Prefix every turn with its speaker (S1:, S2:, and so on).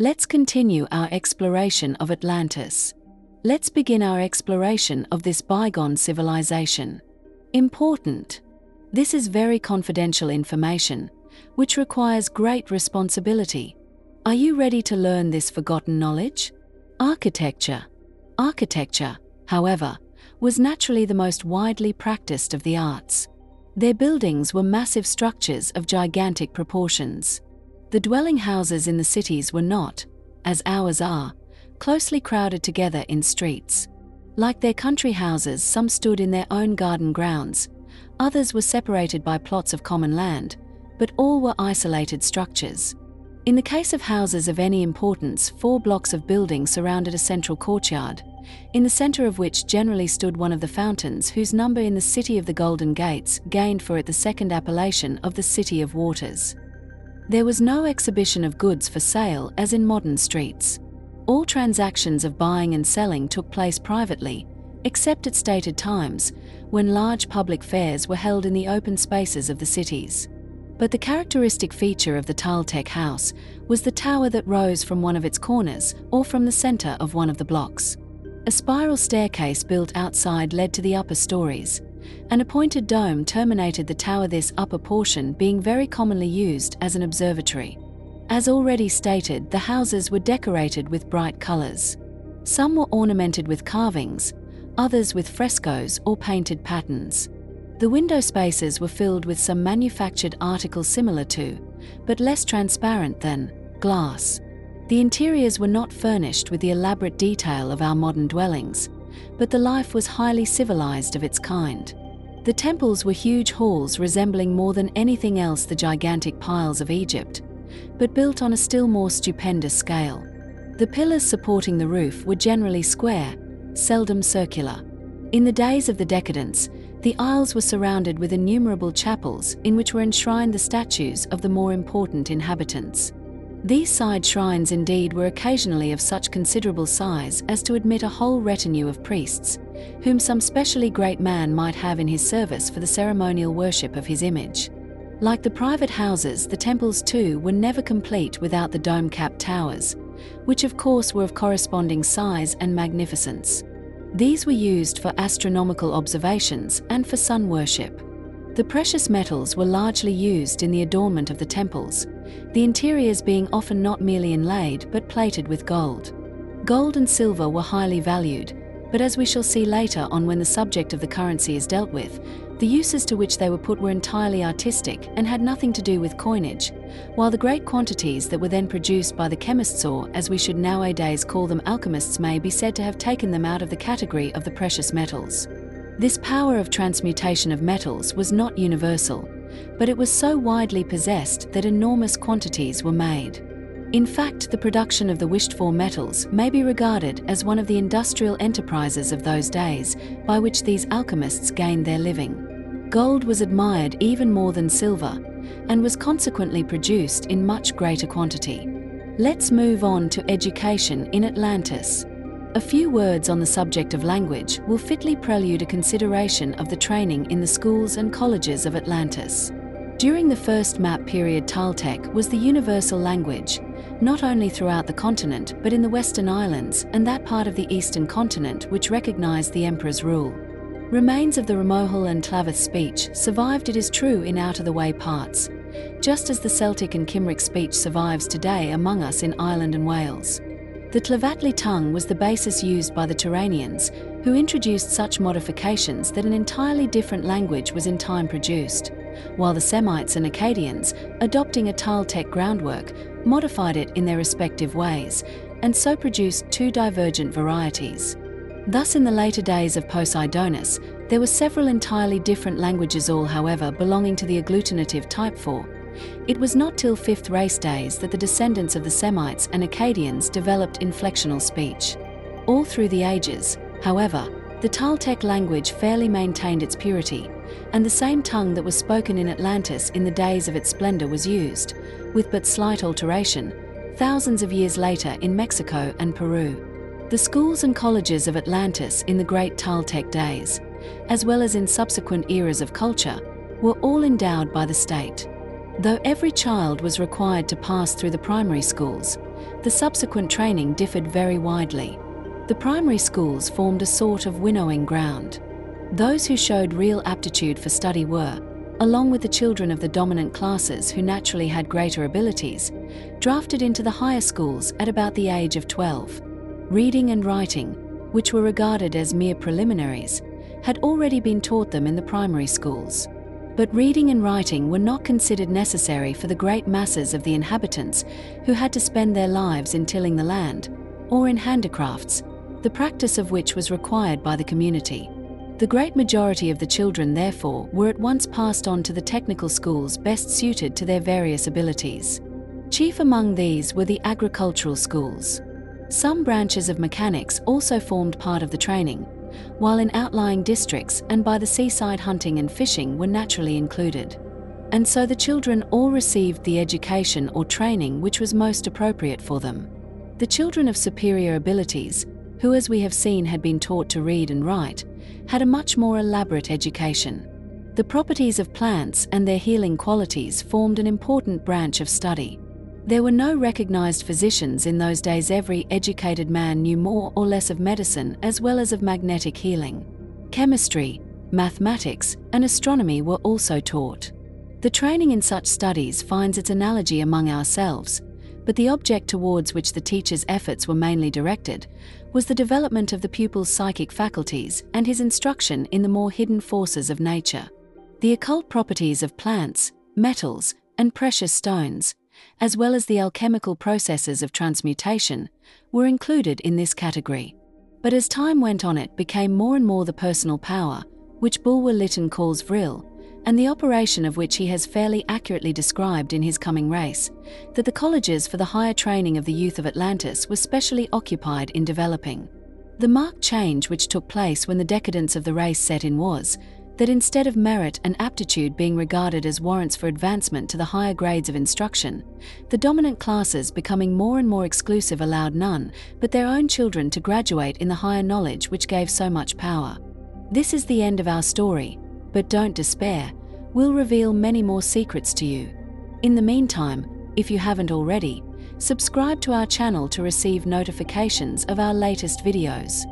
S1: Let's continue our exploration of Atlantis. Let's begin our exploration of this bygone civilization. Important. This is very confidential information, which requires great responsibility. Are you ready to learn this forgotten knowledge? Architecture. Architecture, however, was naturally the most widely practiced of the arts. Their buildings were massive structures of gigantic proportions. The dwelling houses in the cities were not, as ours are, closely crowded together in streets. Like their country houses, some stood in their own garden grounds, others were separated by plots of common land, but all were isolated structures. In the case of houses of any importance, 4 blocks of building surrounded a central courtyard, in the center of which generally stood one of the fountains whose number in the City of the Golden Gates gained for it the second appellation of the City of Waters. There was no exhibition of goods for sale as in modern streets. All transactions of buying and selling took place privately, except at stated times, when large public fairs were held in the open spaces of the cities. But the characteristic feature of the Toltec house was the tower that rose from one of its corners or from the center of one of the blocks. A spiral staircase built outside led to the upper stories. An appointed dome terminated the tower, this upper portion being very commonly used as an observatory. As already stated, the houses were decorated with bright colors. Some were ornamented with carvings, others with frescoes or painted patterns. The window spaces were filled with some manufactured article similar to, but less transparent than, glass. The interiors were not furnished with the elaborate detail of our modern dwellings, but the life was highly civilized of its kind. The temples were huge halls resembling more than anything else the gigantic piles of Egypt, but built on a still more stupendous scale. The pillars supporting the roof were generally square, seldom circular. In the days of the decadence, the aisles were surrounded with innumerable chapels in which were enshrined the statues of the more important inhabitants. These side shrines indeed were occasionally of such considerable size as to admit a whole retinue of priests, whom some specially great man might have in his service for the ceremonial worship of his image. Like the private houses, the temples too were never complete without the dome-capped towers, which of course were of corresponding size and magnificence. These were used for astronomical observations and for sun worship. The precious metals were largely used in the adornment of the temples, the interiors being often not merely inlaid but plated with gold. Gold and silver were highly valued, but as we shall see later on when the subject of the currency is dealt with, the uses to which they were put were entirely artistic and had nothing to do with coinage, while the great quantities that were then produced by the chemists, or as we should nowadays call them, alchemists, may be said to have taken them out of the category of the precious metals. This power of transmutation of metals was not universal, but it was so widely possessed that enormous quantities were made. In fact, the production of the wished-for metals may be regarded as one of the industrial enterprises of those days by which these alchemists gained their living. Gold was admired even more than silver, and was consequently produced in much greater quantity. Let's move on to education in Atlantis. A few words on the subject of language will fitly prelude a consideration of the training in the schools and colleges of Atlantis. During the first map period, Toltec was the universal language, not only throughout the continent but in the Western Islands and that part of the Eastern continent which recognized the emperor's rule. Remains of the Ramohal and Tlaveth speech survived, it is true, in out-of-the-way parts, just as the Celtic and Cymric speech survives today among us in Ireland and Wales. The Tlavatli tongue was the basis used by the Turanians, who introduced such modifications that an entirely different language was in time produced, while the Semites and Akkadians, adopting a Toltec groundwork, modified it in their respective ways, and so produced 2 divergent varieties. Thus, in the later days of Poseidonus, there were several entirely different languages, all however belonging to the agglutinative type. For it was not till 5th race days that the descendants of the Semites and Akkadians developed inflectional speech. All through the ages, however, the Toltec language fairly maintained its purity, and the same tongue that was spoken in Atlantis in the days of its splendor was used, with but slight alteration, thousands of years later in Mexico and Peru. The schools and colleges of Atlantis in the great Toltec days, as well as in subsequent eras of culture, were all endowed by the state. Though every child was required to pass through the primary schools, the subsequent training differed very widely. The primary schools formed a sort of winnowing ground. Those who showed real aptitude for study were, along with the children of the dominant classes who naturally had greater abilities, drafted into the higher schools at about the age of 12. Reading and writing, which were regarded as mere preliminaries, had already been taught them in the primary schools. But reading and writing were not considered necessary for the great masses of the inhabitants who had to spend their lives in tilling the land, or in handicrafts, the practice of which was required by the community. The great majority of the children, therefore, were at once passed on to the technical schools best suited to their various abilities. Chief among these were the agricultural schools. Some branches of mechanics also formed part of the training, while in outlying districts and by the seaside hunting and fishing were naturally included. And so the children all received the education or training which was most appropriate for them. The children of superior abilities, who as we have seen had been taught to read and write, had a much more elaborate education. The properties of plants and their healing qualities formed an important branch of study. There were no recognized physicians in those days. Every educated man knew more or less of medicine as well as of magnetic healing. Chemistry, mathematics, and astronomy were also taught. The training in such studies finds its analogy among ourselves, but the object towards which the teacher's efforts were mainly directed was the development of the pupil's psychic faculties and his instruction in the more hidden forces of nature. The occult properties of plants, metals, and precious stones, as well as the alchemical processes of transmutation, were included in this category. But as time went on, it became more and more the personal power, which Bulwer Lytton calls vril, and the operation of which he has fairly accurately described in his Coming Race, that the colleges for the higher training of the youth of Atlantis were specially occupied in developing. The marked change which took place when the decadence of the race set in was that instead of merit and aptitude being regarded as warrants for advancement to the higher grades of instruction, the dominant classes, becoming more and more exclusive, allowed none but their own children to graduate in the higher knowledge which gave so much power. This is the end of our story, but don't despair, we'll reveal many more secrets to you. In the meantime, if you haven't already, subscribe to our channel to receive notifications of our latest videos.